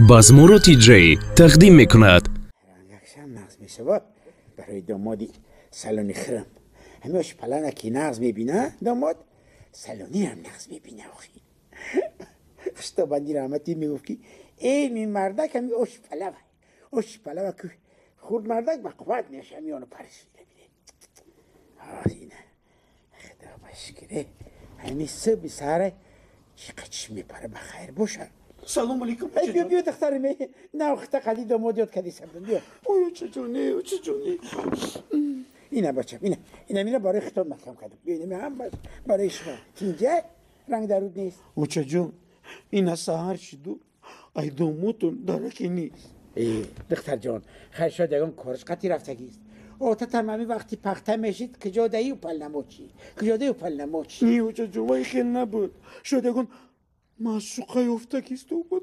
بازمورو جی تقدیم میکند. یکشم نغز میشه برای دامادی سالونی خرم همه پلانه که نغز میبینه داماد سالونی هم نغز میبینه آخی خشتا بندی رحمتی میگفت که این مردک همی اوش پلوه که خود مردک با قوت میشه همیانو پرسیده بیده اینه خدا بشکره همی صبح ساره چقدر میپره بخیر باشن. سلام علیکم. بیا دخترم نه وقت قدی داماد یاد کردی سبرم بیا. اوه چجونی اینه بچم اینه برای خطاب محکم کردم. بیا هم برای شما اینجا رنگ درود نیست. اوچه جون این سهر شدو ای دوموتون داره که نیست. دختر جان خیر شد یکان کارش قطعی رفتگیست. تا تمامی وقتی پخته میشید کجادهی و پل نموچی نی اوچه جون وای خیلی نبود شد یکان معشوقه افتگیست توبه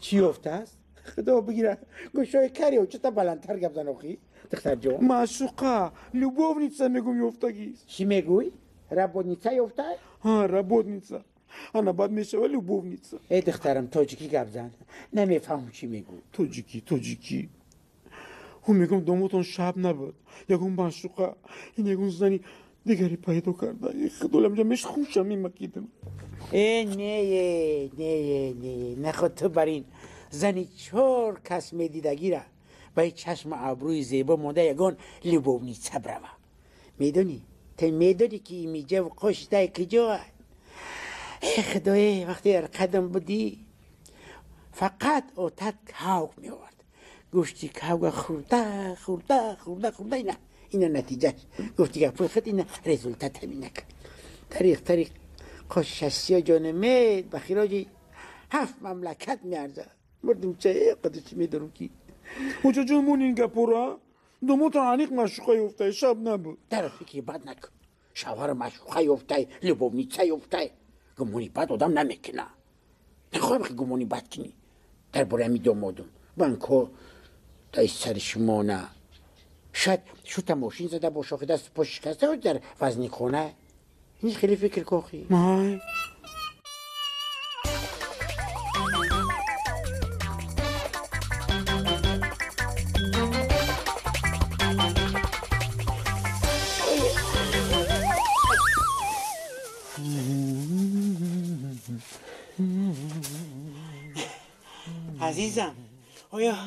چی افته است؟ خدا بگیره گوشای کری و چطور بلندتر گپ زن آخی دختر جان معشوقه لوبوونیتسا میگم یفتگیست. چی میگوی؟ ربونیتسا یفته؟ ها ربونیتسا انا بعد میشه ولی لوبوونیتسا. ای دخترم تاجیکی گپ زن نمیفهم چی میگو. تاجیکی هم میگم دوموتون شب نبود یکم معشوقه این یکم زنی دیگری پیدا کرده خدولم جمعش خوشم میمکیدم. نه خود تو بر این زنی 4 کس میدیدگی را با چشم ابروی زیبا مونده یگان لوبوونیتسا بروا میدونی که این میجه و قشته کجا خدای وقتی قدم بودی فقط اوتت کاوک میورد گوشتی کاوک خورده اینا نتیجه گفتی که پول خد اینا رزولتت همینه طریق قششی جان مید بخیراجی 7 مملکت میارزه مردم چه قدرچی میدارم کی اوچه جون مون این گپورا دوموتون عنیق مشوقه یفته شب نبود. در فکری بد نکن شوهر مشوقه یفته لوبوونیتسا یفته گمونی بد آدم نمیکنه نخواهم که گمونی بد کنی در باره همی دامادم بانکو دای سر شما نه شاید شوت ماشین زده با شاخه دست پاش شکسته و در وزنی خونه این خیلی فکر کاخی مای عزیزم آیا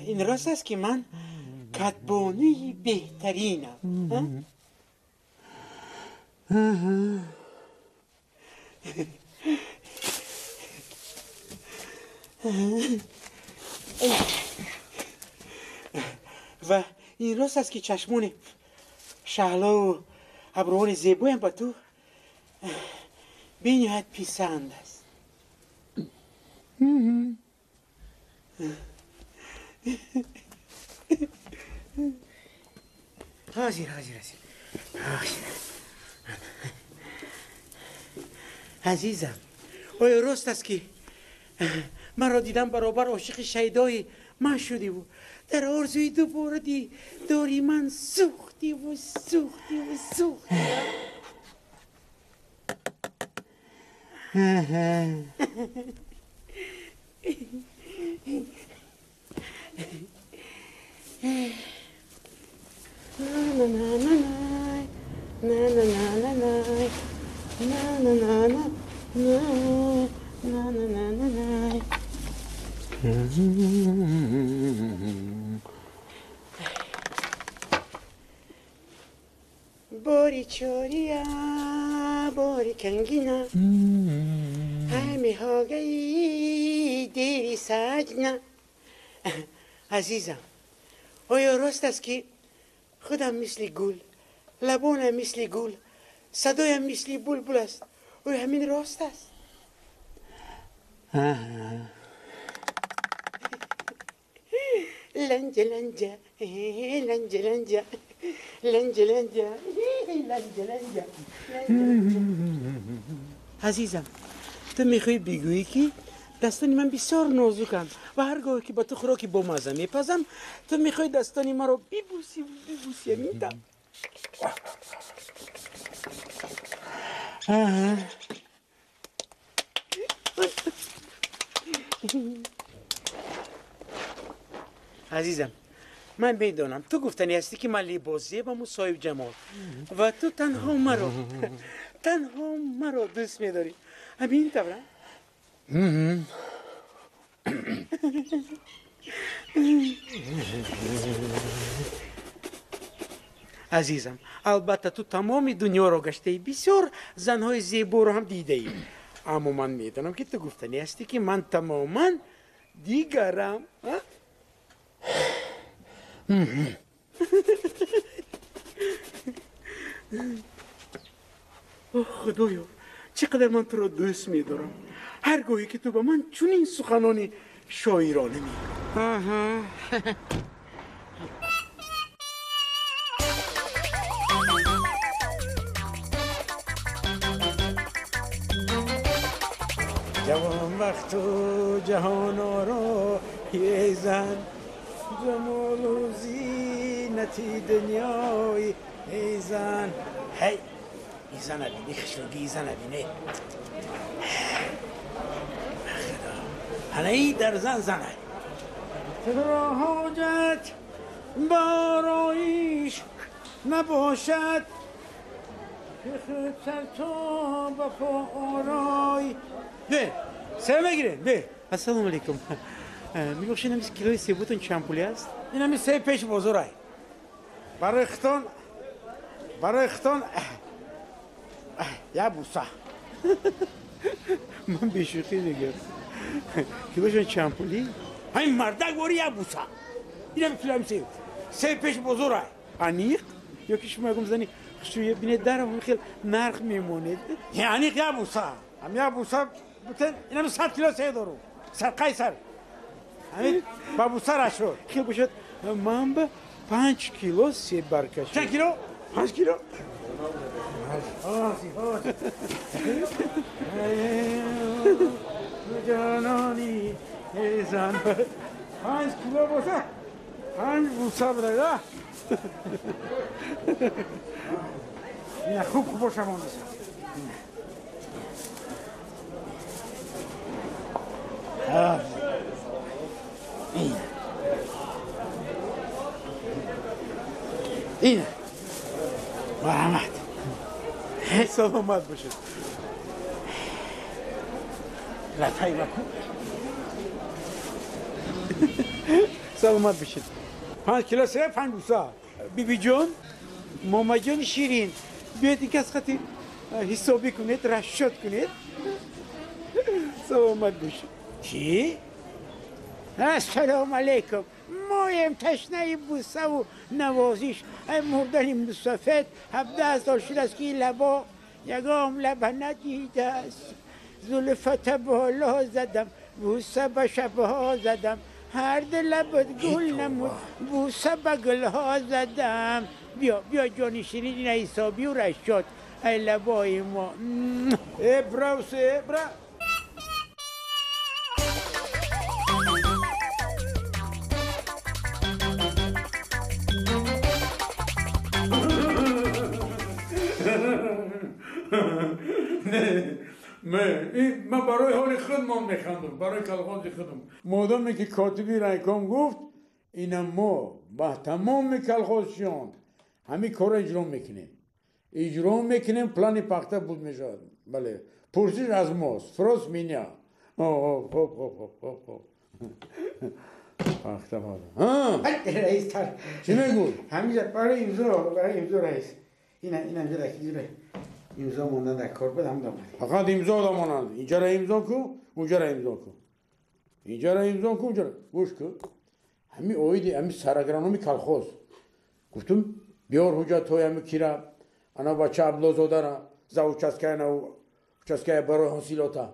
این راست است که من کتبانی بهترینم؟ و این راست است که چشمون شهلا و ابروان زیبایم با تو بینهایت پیسند است. حاضر عزیزم آیا راست است که من را دیدم برابر عاشق شیدای من شدی و در آرزوی دوباره داری من سوختی باری چوریا باری کنگینا همی هاگی دیری سجنا. عزیزم آیا راست است که خودم مثل گل لبانم مثل گل صدایم مثل بلبل است آیا همین راست است؟ لنجا عزیزم تو میخوای بگویی که دستانی من بسیار نازکند و هرگاه که با تو خوراکی با مزه میپزم تو میخوای دستانی من رو ببوسی میدم. عزیزم من میدونم تو گفتنی هستی که من لباسیه با صاحب جمال و تو تنها مرا دوست میداری همین طبعا عزیزم البته تو تمام دنیا رو گشته ای بسیار زنهای زیبا رو هم دیده ای اما من میدونم که تو گفتنی هستی که من تماما دیگرم خدایا چقدر من تو رو دوست میدارم هرگاهی که تو با من چنین سخنانی شاعرانه میگی جوان وقت و جهان آرا یه زن جمال و زینتی دنیای ای زن هی ای زن بینی خشنگی ای زن بینی حالا ای در زن را حاجت برایش نباشد که خطر تا بپا آرای به سلام بگیرین به السلام علیکم میبخشین همیز کیلوی سیبوتون چند پولی است؟ این همیز سه پیش بزرگی برای اختان یا بوسا من بیشوخی دیگه کیلوشون چند پولی؟ همین مردک باری یا بوسا این همی کیلو همی سه پیش بزرگی انیق؟ یا که شما زنی شویه بینه در هم خیلی نرخ میمونید یعنی یا بوسا هم یا بوسا بودن این همه 100 کیلو سه دارو سر قیصر همین با بوسا را شد خیلی باشد من به 5 کیلو سیب برکشم چند کیلو؟ 5 کیلو؟ جانانی زن 5 کیلو بوسا 5 بوسا بده این خوب باشم اون بسا این مرحمت سلامت باشد لطفی بکن سلامت باشد 5 کیلو سه 5 بوسا بیبی جون ماما جون شیرین بیاید این کس خطی حسابی کنید رشد کنید سلامت باشید چی؟ السلام علیکم مایم تشنه بوسه و نوازیش مردن مسافت 17,000 شد است که لبا یگام لبه ندیده است زلفت بالا زدم بوسه به شبها زدم هر دل لبت گل نمود بوسه به گلها زدم بیا جانی شیرین این حسابی و رشاد ای لبای ما ابرا و سه ابرا من برای حال خودم میخندم برای کلغاز خودم مادامی که کاتبی رایکام گفت اینا ما با تمام کلغازشان همین کار اجرا میکنیم پلانی پخته بود میشد بله پرسیش از ماست فراس مینیا پخته مادم رئیس تر چی میگو؟ همینجا برای امضا رئیس اینا اینجا دکیره امضا موندن در کار بود هم دامنی فقط امضا دامنند اینجا را امضا کو اونجا را امضا کو اینجا را امضا کو اونجا را گوش کن همین اویدی همین سرگرانومی کلخوز گفتم بیار حجت های همین کیره انا بچه عبدالزاده را زو چسکه برای حاصلاتا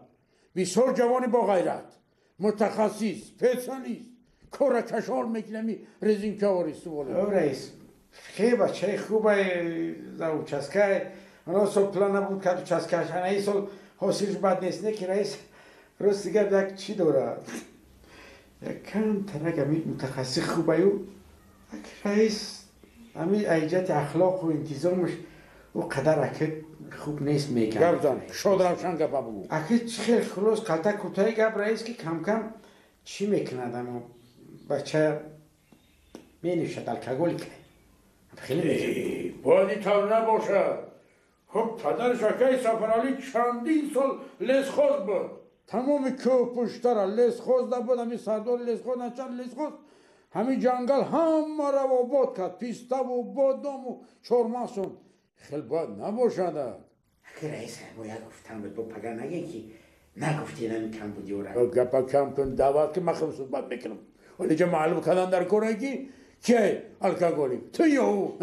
بسیار جوانی با غیرت متخصص پسانیست کار کشار میکنمی رزین کواریست او رئیس خیلی بچه خوبه زو چسکه انا سال پلان نبود که چسکهش ای سال حاصلش بد نیست نه که رئیس راست دیگر یک چی داره یک کم تنک همین متخصص خوبه یک رئیس همین ایجت اخلاق و انتظامش او قدر اکید خوب نیست میگن گردان شاد روشن گپا بگو اکید خیلی خلاص قطع کوتاه گپ رئیس که کم کم چی میکند اما بچه می نوشد الکلیک خیلی بادی تا نباشد خب پدر شکای سفرالی چندین سال لسخوز بود تمام که پشتر لسخوز نبود همین سردار لسخوز نچند لسخوز همین جنگل همه را آباد کرد پیسته و بادام و چرماسون خیلی باید نباشد اگه رئیس باید گفتم بود با پگر نگه که نگفتی نمی کم بودی و را گپا کم کن دعوت که من خیلی صحبت میکنم ولی جا معلوم کردن در کره که الکلیک تو یا او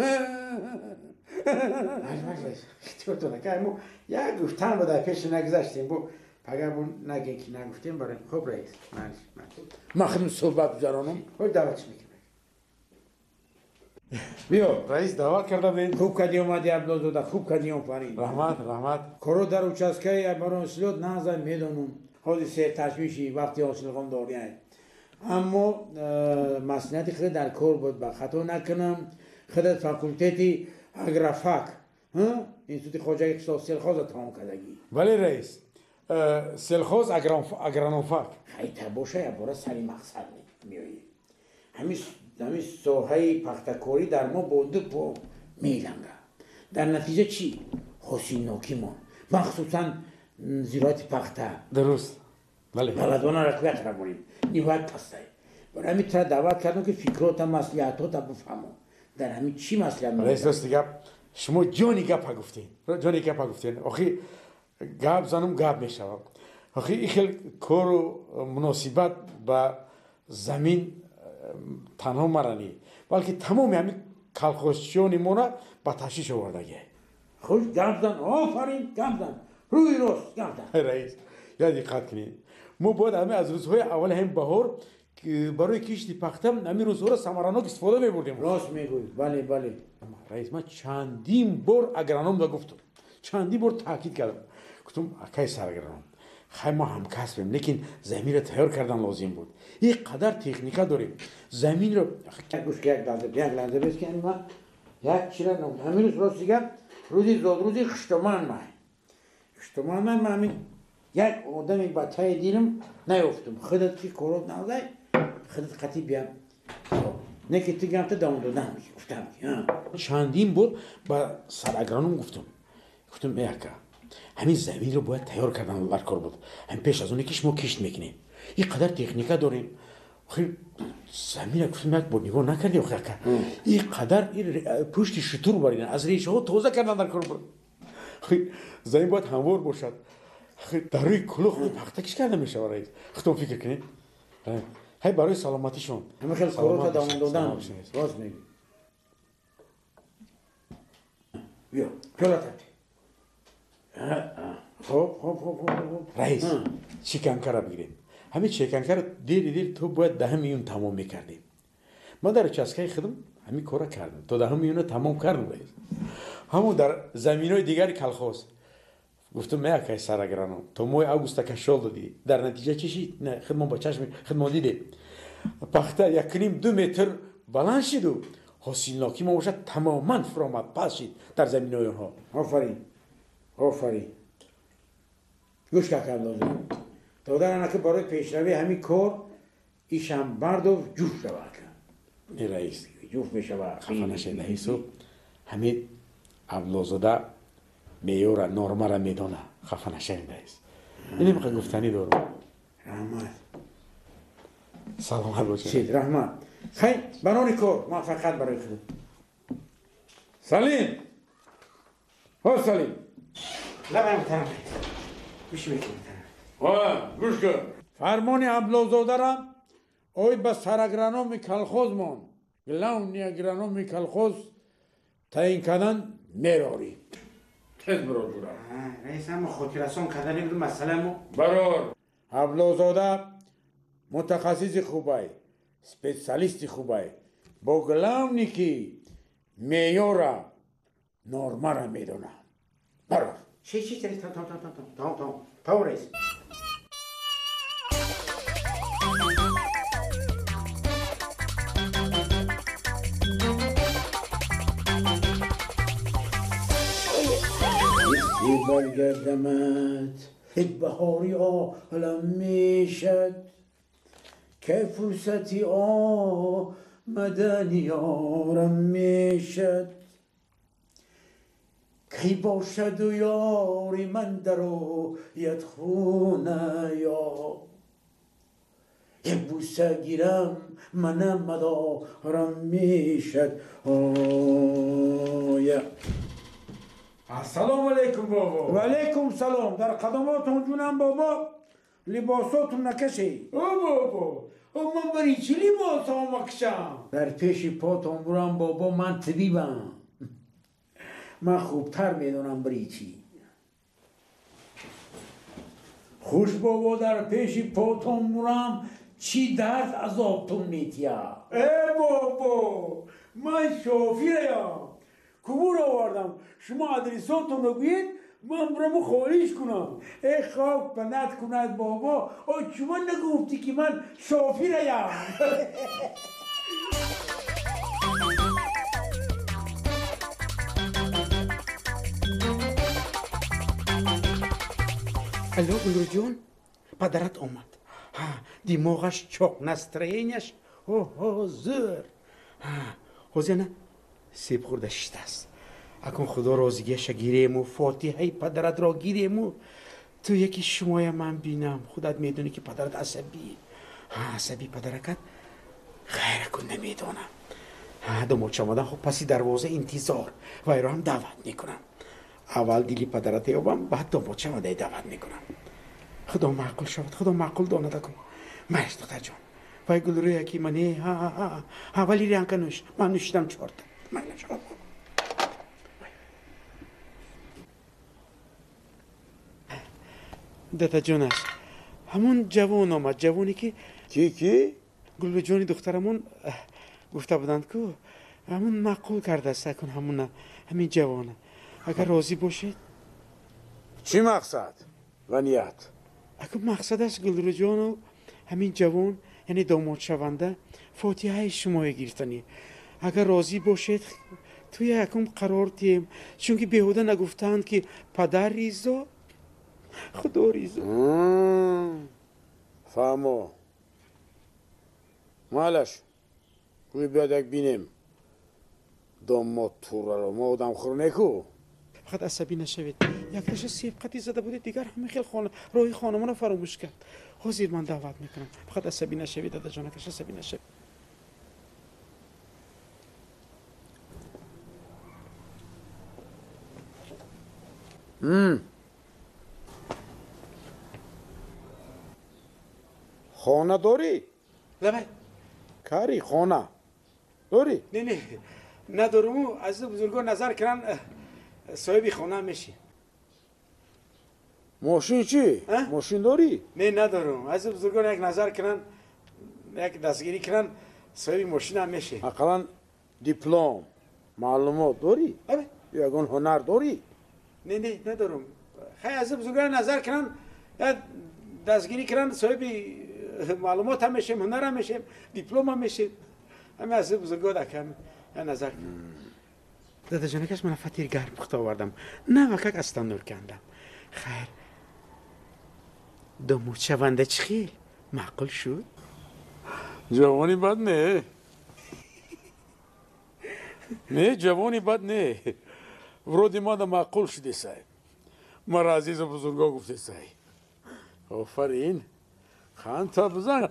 اختیار تو نکرد ما یک گفتم بود در پیش نگذاشتیم با پگر بود نگه که نگفتیم برای خب رئیس من خیلی صحبت بزرانم خب دعوتش میکنم بیا رئیس دعوت کرده بین خوب کردی اومدی عبدالزاده خوب کردی آفرین رحمت کرو در اوچسکه برای اصلیت نازم میدونم حادثه تشویشی وقتی حاصل قوم داری اما مسئولیتی خیلی در کار بود با خطا نکنم خیلی فاکولتیتی اگرافاک اینستیتوت خواجه اقتصاد سلخوز تمام کردگی ولی رئیس سلخوز اگرانوفاک خیلی باشه یا برای سری مقصد میایی همین ساحه پختکاری در ما بونده پا میلنگه در نتیجه چی؟ حسین نوکی ما مخصوصا زیرات پخته درست بله بلدوانا رقبیت را بونیم نیوید پسته برای همین تا دعوت کردم که فکرات مسئولیتات را بفهمم در همین چی مسئولیت رئیس راست گپ شما جانی گپ گفتین آخی گپ زنم گپ میشوم آخی این خیلی کار و مناسبت با زمین تنها مرانی بلکه تمام همین کلخوشیانی ما را با تشویش آوردگی خوش گپ زن آفرین گپ زن روی راست گپ زن رئیس یا دقت کنید ما باید همه از روزهای اول هم بهار برای کشتی پختم همین روزها را ثمراناک استفاده میبردیم راست میگوی بله رئیس من چندین بار اگرانوم را گفتم چندین بار تاکید کردم گفتم اکای سرگرانم خیلی ما هم کسبیم لیکن زمین را تیار کردن لازم بود یک قدر تکنیکا داریم زمین را گوش که یک لحظه بس که ما یک چیره نمود همین روز راست دیگه روزی خشتمان من همین یک آدمی با تای دیرم نیفتم خودت که کارات نازای خودت قطعی بیام نه که تیگم تا دام دادم گفتم چندین بار با سرگرانم گفتم میاکا همین زمین رو باید تیار کردن بر کار بود هم پیش از اون که ما کشت میکنیم این قدر تکنیکا داریم خیلی زمین گفتم یک بار نگاه نکردی این قدر پشت شطور باریدن از ریشه ها توزه کردن در کار بود خیلی زمین باید هموار باشد خیلی در روی کلوخ پختکش کرده میشه رئیس خودتون فکر کنید هی برای سلامتیشون همه خیلی کارات دام دادن راست میگی بیا کلاتت خب رئیس چیکنکه را بگیریم همین چیکنکه را دیر تو باید 10 میلیون تمام میکردیم من در چسکه خودم همین کارا کردم تا 10 میلیون تمام کردم رئیس همون در زمینای دیگری کلخوز گفتم میاکای سرگرانم تو موی اوگوستا کشال دادی در نتیجه چی شد نه خدمت با چشم خدمت دیدی پخته 1.5 2 متر بلند شد و حاصلناکی ما باشد تماما فرامد پس شد در زمینای اونها آفرین گوش که لازم تا در که برای پیشروی همین کار ایشم برد و جوش شود ای رئیس جوش میشود خفه نشه رئیس و همین عبدالزاده میور نورما را میدونه خفه نشه رئیس اینی میخوای گفتنی دارم رحمت سلامت باشه چید رحمت خیلی برای کار موفقیت برای خود سلیم لبم ترم گوش میکنم گوش کن فرمان عبدالزاده را اوید به سرگرانم کلخوز من گلونی اگرانم کلخوز تعیین کردن میراری تز برو جورا رئیس هم خودرسان کردن بود مسئله مو برار عبدالزاده متخصص خوبه سپیسیالیست خوبه با گلونی که میورا نورما را میدونه برار چی تا رئیس برگردمت بهاری عالم میشد که فرصتی مدن یارم میشد کی باشد و یاری من درآید خونه یا یک بوسه گیرم منم مدارم میشد السلام علیکم بابا. و علیکم سلام. در قدماتون جونم بابا. لباساتون نکشی. او بابا من برای چی لباس ها مکشم؟ در پیش پاتون برم بابا. من طبیبم. من خوبتر میدونم برای چی. خوش بابا در پیش پاتون برم چی درد عذابتون میتیا. ای بابا من شافیرم. کبور آوردم شما ادرساتون رو بگید من برم خالیش کنم. ای خواب بند کند بابا. شما نگفتی که من شافیرم. الو گلو جون پدرت اومد. دماغش چاق نسترینش زور. حوزیانه سیب خورده شده است. اکن خدا رازگیش گیریم و فاتحه پدرت را گیریم و تو یکی شمای من بینم. خودت میدونی که پدرت عصبی. عصبی پدرکت خیر کن نمیدونم. دو مچ آمدن خب پسی دروازه انتظار و ایرو هم دعوت میکنم. اول دیلی پدرت یابم بعد دو مچ آمده دعوت میکنم. خدا معقول شود. خدا معقول دانده کن. مرش دختر جان وای گل روی یکی منی ولی ریانکا نوش. من نوشیدم 4 تا. من نشدم. دتا جونش همون جوان آمد. جوانی که کی؟ گل به جانی دخترمون گفته بودند که همون معقول کرده است. کن همین جوانه اگر راضی باشید. چی مقصد و نیت؟ اگر مقصدش گل جان و همین جوان یعنی داماد شونده فاتحه شما گرفتنی. اگر راضی باشید توی یکم قرار دیم چون که بیهوده نگفتند که پدر ریزا خدا ریزا. فهمو مالش روی بیادک بینیم داماد تو رو ما آدم خور نکو. فقط عصبی نشوید. یک تشه سیب قطی زده بوده دیگر همه خیل روی خانمان رو فراموش کرد. حاضر من دعوت میکنم. فقط عصبی نشوید دادا جانکش. عصبی نشوید. خانه داری؟ لبه کاری خانه داری؟ نه ندارم. از بزرگان نظر کردن صاحبی خانه میشی. ماشین چی؟ ماشین داری؟ نه ندارم. از بزرگان یک نظر کردن یک دستگیری کردن صاحبی ماشین هم میشه. اقلا دیپلم معلومات داری؟ لبه یگان هنر داری؟ نه ندارم. خیلی از بزرگان نظر کردن یک دستگیری کردن صاحبی معلومات هم میشیم، هنر هم میشیم، دیپلم هم میشیم. همه از بزرگان دکم نظر دادا جانکش من فطیر گرم پخته آوردم. نه وکک از تنور کندم. خیر دو موت شونده چی خیل معقول شد؟ جوانی بد نه جوانی بد نه. ورودی ما دا معقول شده سای. مرا عزیز و بزرگا گفته سای. آفرین خان تا بزن.